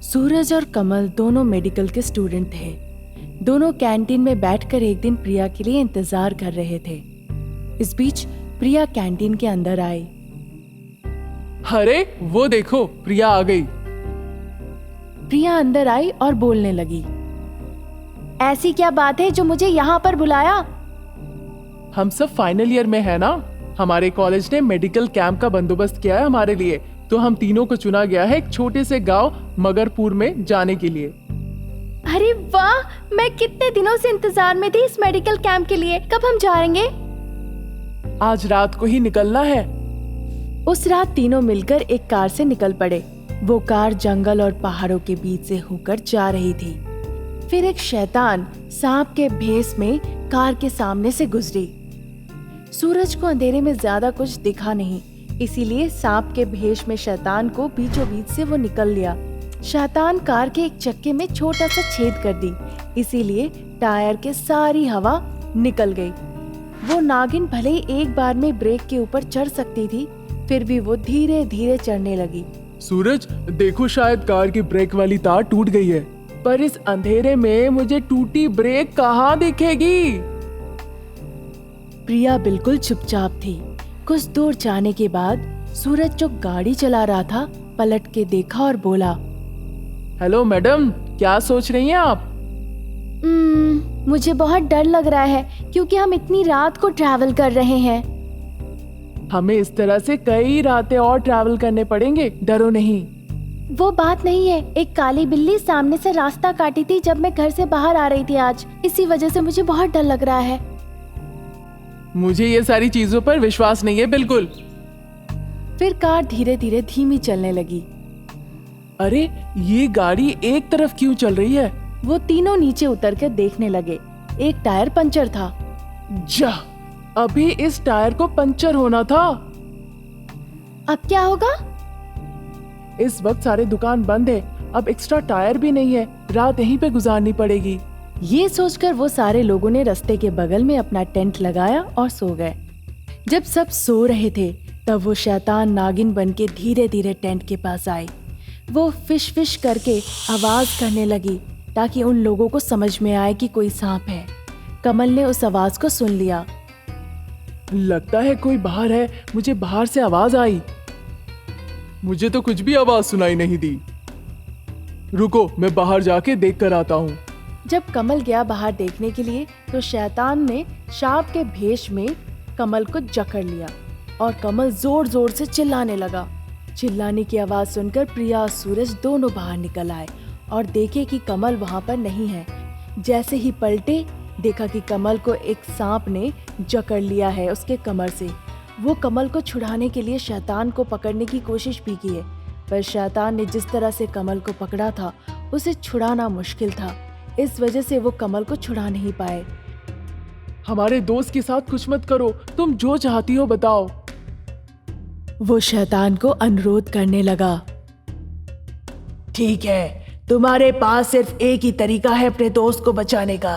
सूरज और कमल दोनों मेडिकल के स्टूडेंट थे। दोनों कैंटीन में बैठकर एक दिन प्रिया के लिए इंतजार कर रहे थे। इस बीच प्रिया कैंटीन के अंदर आई। अरे वो देखो, प्रिया आ गई। प्रिया अंदर आई और बोलने लगी, ऐसी क्या बात है जो मुझे यहाँ पर बुलाया? हम सब फाइनल ईयर में है ना, हमारे कॉलेज ने मेडिकल कैंप का बंदोबस्त किया है हमारे लिए, तो हम तीनों को चुना गया है एक छोटे से गांव मगरपुर में जाने के लिए। अरे वाह, मैं कितने दिनों से इंतजार में थी इस मेडिकल कैंप के लिए। कब हम जाएंगे? आज रात को ही निकलना है। उस रात तीनों मिलकर एक कार से निकल पड़े। वो कार जंगल और पहाड़ों के बीच से होकर जा रही थी। फिर एक शैतान सांप के भेष में कार के सामने से गुजरी। सूरज को अंधेरे में ज्यादा कुछ दिखा नहीं, इसीलिए सांप के भेष में शैतान को बीचों बीच से वो निकल लिया। शैतान कार के एक चक्के में छोटा सा छेद कर दी, इसीलिए टायर के सारी हवा निकल गई। वो नागिन भले ही एक बार में ब्रेक के ऊपर चढ़ सकती थी, फिर भी वो धीरे धीरे चढ़ने लगी। सूरज देखो, शायद कार की ब्रेक वाली तार टूट गई है, पर इस अंधेरे में मुझे टूटी ब्रेक कहाँ दिखेगी? प्रिया बिल्कुल चुपचाप थी। कुछ दूर जाने के बाद सूरज जो गाड़ी चला रहा था पलट के देखा और बोला, हेलो मैडम, क्या सोच रही हैं आप? मुझे बहुत डर लग रहा है क्योंकि हम इतनी रात को ट्रैवल कर रहे हैं। हमें इस तरह से कई रातें और ट्रैवल करने पड़ेंगे, डरो नहीं। वो बात नहीं है, एक काली बिल्ली सामने से रास्ता काटी थी जब मैं घर से बाहर आ रही थी आज, इसी वजह से मुझे बहुत डर लग रहा है। मुझे ये सारी चीजों पर विश्वास नहीं है बिल्कुल। फिर कार धीरे धीरे धीमी चलने लगी। अरे ये गाड़ी एक तरफ क्यों चल रही है? वो तीनों नीचे उतर कर देखने लगे। एक टायर पंचर था। जा, अभी इस टायर को पंचर होना था। अब क्या होगा? इस वक्त सारे दुकान बंद है, अब एक्स्ट्रा टायर भी नहीं है, रात यहीं पे गुजारनी पड़ेगी। ये सोचकर वो सारे लोगों ने रास्ते के बगल में अपना टेंट लगाया और सो गए। जब सब सो रहे थे तब वो शैतान नागिन बनके धीरे धीरे टेंट के पास आई। वो फिश फिश करके आवाज करने लगी ताकि उन लोगों को समझ में आए कि कोई सांप है। कमल ने उस आवाज को सुन लिया। लगता है कोई बाहर है, मुझे बाहर से आवाज आई। मुझे तो कुछ भी आवाज सुनाई नहीं दी। रुको, मैं बाहर जाके देख कर आता हूँ। जब कमल गया बाहर देखने के लिए तो शैतान ने सांप के भेष में कमल को जकड़ लिया और कमल जोर जोर से चिल्लाने लगा। चिल्लाने की आवाज सुनकर प्रिया और सूरज दोनों बाहर निकल आए और देखे कि कमल वहां पर नहीं है। जैसे ही पलटे देखा कि कमल को एक सांप ने जकड़ लिया है उसके कमर से। वो कमल को छुड़ाने के लिए शैतान को पकड़ने की कोशिश भी की है, पर शैतान ने जिस तरह से कमल को पकड़ा था उसे छुड़ाना मुश्किल था। इस वजह से वो कमल को छुड़ा नहीं पाए। हमारे दोस्त के साथ कुछ मत करो, तुम जो चाहती हो बताओ। वो शैतान को अनुरोध करने लगा। ठीक है, तुम्हारे पास सिर्फ एक ही तरीका है अपने दोस्त को बचाने का।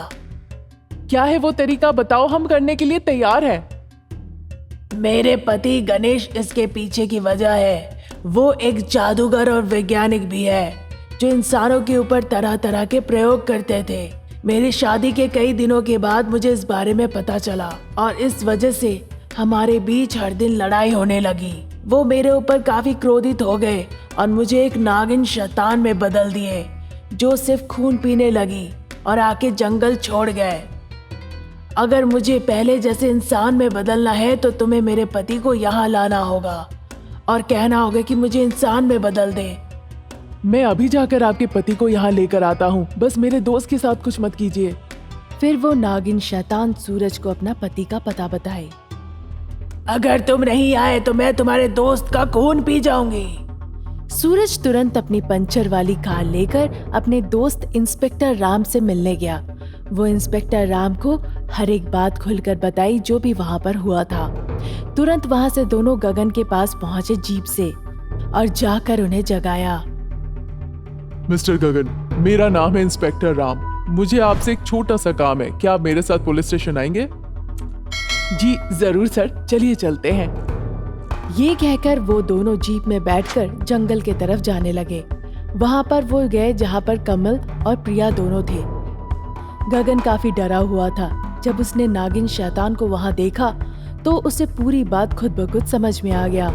क्या है वो तरीका, बताओ, हम करने के लिए तैयार हैं। मेरे पति गणेश इसके पीछे की वजह है। वो एक जादूगर और वैज्ञानिक भी है जो इंसानों के ऊपर तरह तरह के प्रयोग करते थे। मेरी शादी के कई दिनों के बाद मुझे इस बारे में पता चला और इस वजह से हमारे बीच हर दिन लड़ाई होने लगी। वो मेरे ऊपर काफी क्रोधित हो गए और मुझे एक नागिन शैतान में बदल दिए जो सिर्फ खून पीने लगी और आके जंगल छोड़ गए। अगर मुझे पहले जैसे इंसान में बदलना है तो तुम्हें मेरे पति को यहाँ लाना होगा और कहना होगा कि मुझे इंसान में बदल दे। मैं अभी जाकर आपके पति को यहाँ लेकर आता हूँ, बस मेरे दोस्त के साथ कुछ मत कीजिए। फिर वो नागिन शैतान सूरज को अपना पति का पता बताए। अगर तुम नहीं आए तो मैं तुम्हारे दोस्त का खून पी जाऊंगी। सूरज तुरंत अपनी पंचर वाली कार लेकर अपने दोस्त इंस्पेक्टर राम से मिलने गया। वो इंस्पेक्टर राम को हर एक बात खुलकर बताई जो भी वहाँ पर हुआ था। तुरंत वहाँ से दोनों गगन के पास पहुँचे जीप से और जाकर उन्हें जगाया। मिस्टर गगन, मेरा नाम है इंस्पेक्टर राम। मुझे आपसे एक छोटा सा काम है, क्या आप मेरे साथ पुलिस स्टेशन आएंगे? जी जरूर सर, चलिए चलते हैं। ये कहकर वो दोनों जीप में बैठकर जंगल की तरफ जाने लगे। वहां पर वो गए जहां पर कमल और प्रिया दोनों थे। गगन काफी डरा हुआ था। जब उसने नागिन शैतान को वहां देखा तो उसे पूरी बात खुद ब खुद समझ में आ गया।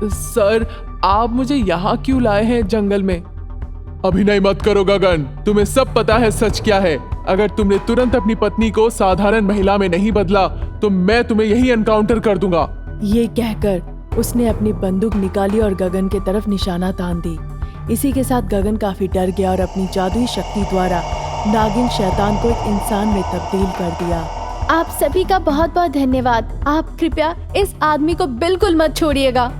सर, आप मुझे यहाँ क्यों लाए हैं जंगल में? अभिनय मत करो गगन, तुम्हें सब पता है सच क्या है। अगर तुमने तुरंत अपनी पत्नी को साधारण महिला में नहीं बदला तो मैं तुम्हें यही एनकाउंटर कर दूंगा। ये कहकर उसने अपनी बंदूक निकाली और गगन के तरफ निशाना तान दी। इसी के साथ गगन काफी डर गया और अपनी जादुई शक्ति द्वारा नागिन शैतान को एक इंसान में तब्दील कर दिया। आप सभी का बहुत बहुत धन्यवाद। आप कृपया इस आदमी को बिल्कुल मत छोड़िएगा।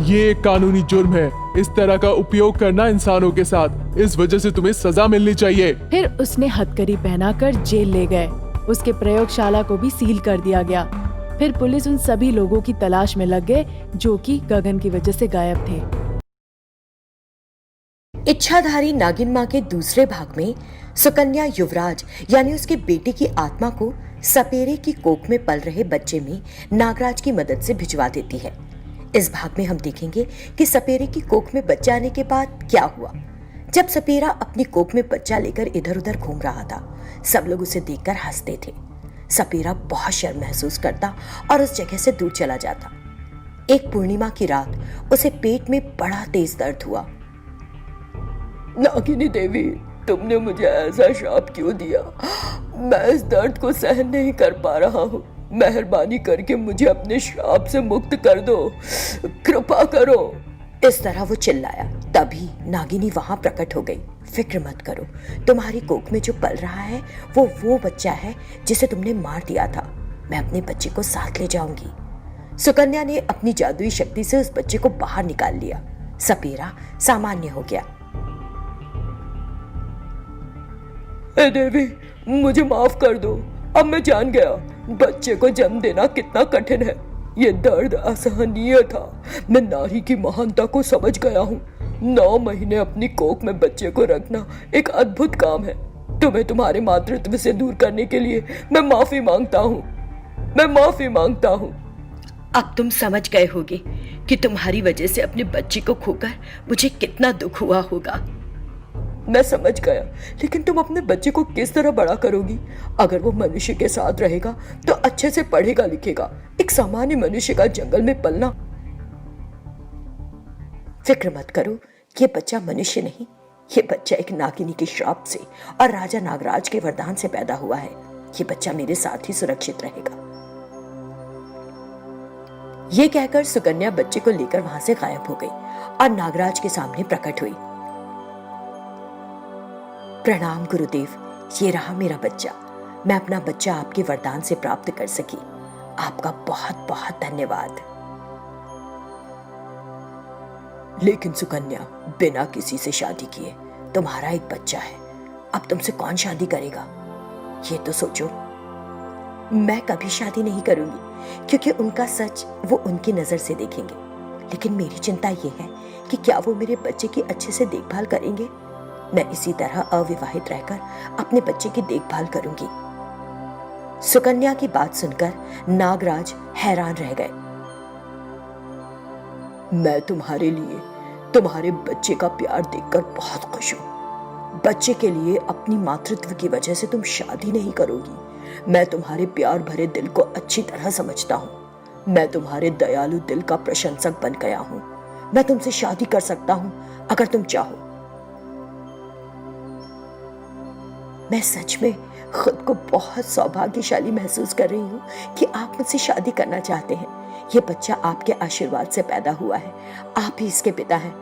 ये एक कानूनी जुर्म है, इस तरह का उपयोग करना इंसानों के साथ। इस वजह से तुम्हें सजा मिलनी चाहिए। फिर उसने हथकड़ी पहनाकर जेल ले गए। उसके प्रयोगशाला को भी सील कर दिया गया। फिर पुलिस उन सभी लोगों की तलाश में लग गए जो कि गगन की वजह से गायब थे। इच्छाधारी नागिन माँ के दूसरे भाग में सुकन्या युवराज यानी उसके बेटे की आत्मा को सपेरे की कोख में पल रहे बच्चे में नागराज की मदद से भिजवा देती है। इस भाग में हम देखेंगे कि सपेरे की कोख में बच्चा आने के बाद क्या हुआ। जब सपेरा अपनी कोख में बच्चा लेकर इधर उधर घूम रहा था, सब लोग उसे देखकर हंसते थे। सपेरा बहुत शर्म महसूस करता और उस जगह से दूर चला जाता। एक पूर्णिमा की रात उसे पेट में बड़ा तेज दर्द हुआ। नागिनी देवी, तुमने मुझे ऐसा श्राप क्यों दिया? मैं इस दर्द को सहन नहीं कर पा रहा हूँ। मेहरबानी करके मुझे अपने श्राप से मुक्त कर दो, कृपा करो। इस तरह वो चिल्लाया। तभी नागिनी वहां प्रकट हो गई। फिक्र मत करो, तुम्हारी कोख में जो पल रहा है वो बच्चा है जिसे तुमने मार दिया था। मैं अपने बच्चे को साथ ले जाऊंगी। सुकन्या ने अपनी जादुई शक्ति से उस बच्चे को बाहर निकाल लिया। सपेरा सामान्य हो गया। ए देवी, मुझे माफ कर दो। अब मैं जान गया बच्चे को जन्म देना कितना कठिन है। ये दर्द असहनीय था। मैं नारी की महानता को समझ गया हूँ। 9 महीने अपनी कोख में बच्चे को रखना एक अद्भुत काम है। तुम्हें तुम्हारे मातृत्व से दूर करने के लिए मैं माफी मांगता हूँ। अब तुम समझ गए होगे कि तुम्हारी वजह से अपने बच्चे को खोकर मुझे कितना दुख हुआ होगा। मैं समझ गया, लेकिन तुम अपने बच्चे को किस तरह बड़ा करोगी? अगर वो मनुष्य के साथ रहेगा तो अच्छे से पढ़ेगा लिखेगा। एक सामान्य मनुष्य का जंगल में पलना। फिक्र मत करो, ये बच्चा मनुष्य नहीं, ये बच्चा एक नागिनी के श्राप से और राजा नागराज के वरदान से पैदा हुआ है। ये बच्चा मेरे साथ ही सुरक्षित रहेगा। ये कहकर सुकन्या बच्चे को लेकर वहां से गायब हो गई और नागराज के सामने प्रकट हुई। प्रणाम गुरुदेव, ये रहा मेरा बच्चा। मैं अपना बच्चा आपके वरदान से प्राप्त कर सकी। आपका बहुत बहुत धन्यवाद। लेकिन सुकन्या, बिना किसी से शादी किए तुम्हारा एक बच्चा है। अब तुमसे कौन शादी करेगा? ये तो सोचो। मैं कभी शादी नहीं करूंगी क्योंकि उनका सच वो उनकी नजर से देखेंगे। लेकिन मेरी चिंता ये है कि क्या वो मेरे बच्चे की अच्छे से देखभाल करेंगे। मैं इसी तरह अविवाहित रहकर अपने बच्चे की देखभाल करूंगी। सुकन्या की बात सुनकर नागराज हैरान रह गए। मैं तुम्हारे लिए तुम्हारे बच्चे का प्यार देखकर बहुत खुश हूं। बच्चे के लिए अपनी मातृत्व की वजह से तुम शादी नहीं करोगी। मैं तुम्हारे प्यार भरे दिल को अच्छी तरह समझता हूं। मैं तुम्हारे दयालु दिल का प्रशंसक बन गया हूं। मैं तुमसे शादी कर सकता हूं अगर तुम चाहो। मैं सच में खुद को बहुत सौभाग्यशाली महसूस कर रही हूँ कि आप मुझसे शादी करना चाहते हैं। ये बच्चा आपके आशीर्वाद से पैदा हुआ है। आप ही इसके पिता हैं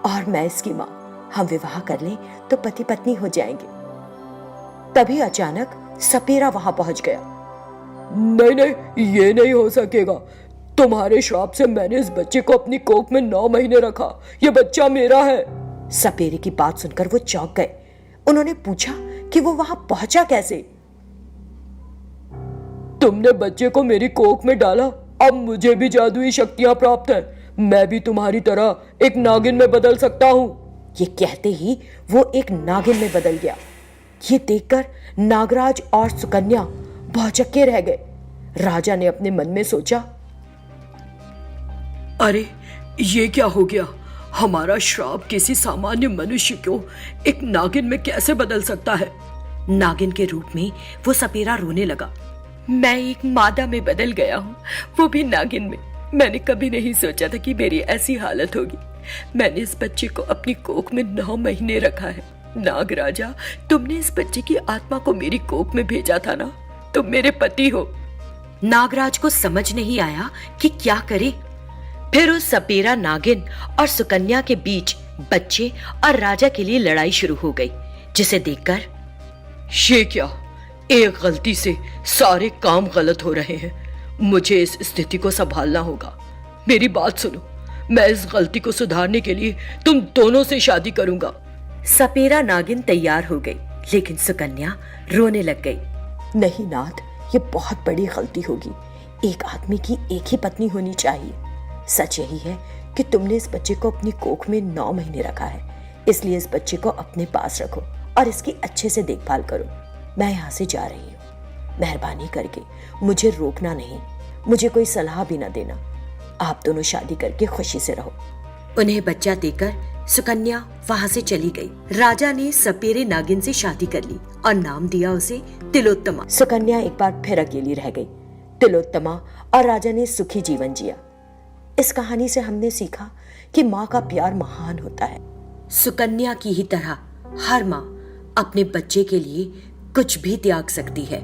और मैं इसकी माँ। हम विवाह कर लें तो पति पत्नी हो जाएंगे। तभी अचानक सपेरा वहां पहुंच गया। नहीं, ये नहीं हो सकेगा। तुम्हारे श्राप से मैंने इस बच्चे को अपनी कोख में 9 महीने रखा। ये बच्चा मेरा है। सपेरे की बात सुनकर वो चौंक गए। उन्होंने पूछा कि वो वहां पहुंचा कैसे? तुमने बच्चे को मेरी कोख में डाला। अब मुझे भी जादुई शक्तियां प्राप्त है। मैं भी तुम्हारी तरह एक नागिन में बदल सकता हूं। ये कहते ही वो एक नागिन में बदल गया। ये देखकर नागराज और सुकन्या भौचक्के रह गए। राजा ने अपने मन में सोचा, अरे ये क्या हो गया? हमारा श्राप किसी सामान्य मनुष्य को एक नागिन में कैसे बदल सकता है? नागिन के रूप में वो सपेरा रोने लगा। मैं एक मादा में बदल गया हूँ, वो भी नागिन में। मैंने कभी नहीं सोचा था कि मेरी ऐसी हालत होगी। मैंने इस बच्चे को अपनी कोख में 9 महीने रखा है। नागराजा, तुमने इस बच्चे की आत्मा को मेरी कोख में भेजा था ना? तुम मेरे पति हो। नागराज को समझ नहीं आया कि क्या करे। फिर उस सपेरा नागिन और सुकन्या के बीच बच्चे और राजा के लिए लड़ाई शुरू हो गई, जिसे देखकर ये क्या, एक गलती से सारे काम गलत हो रहे हैं। मुझे इस स्थिति को संभालना होगा। मेरी बात सुनो, मैं इस गलती को सुधारने के लिए तुम दोनों से शादी करूंगा। सपेरा नागिन तैयार हो गई, लेकिन सुकन्या रोने लग गई। नहीं नाथ, ये बहुत बड़ी गलती होगी। एक आदमी की एक ही पत्नी होनी चाहिए। सच यही है कि तुमने इस बच्चे को अपनी कोख में 9 महीने रखा है, इसलिए इस बच्चे को अपने पास रखो और इसकी अच्छे से देखभाल करो। मैं यहाँ से जा रही हूँ। मेहरबानी करके मुझे रोकना नहीं, मुझे कोई सलाह भी न देना। आप दोनों शादी करके खुशी से रहो। उन्हें बच्चा देकर सुकन्या वहाँ से चली गई। राजा ने सपेरे नागिन से शादी कर ली और नाम दिया उसे तिलोत्तमा। सुकन्या एक बार फिर अकेली रह गई। तिलोत्तमा और राजा ने सुखी जीवन जिया। इस कहानी से हमने सीखा कि माँ का प्यार महान होता है। सुकन्या की ही तरह हर माँ अपने बच्चे के लिए कुछ भी त्याग सकती है।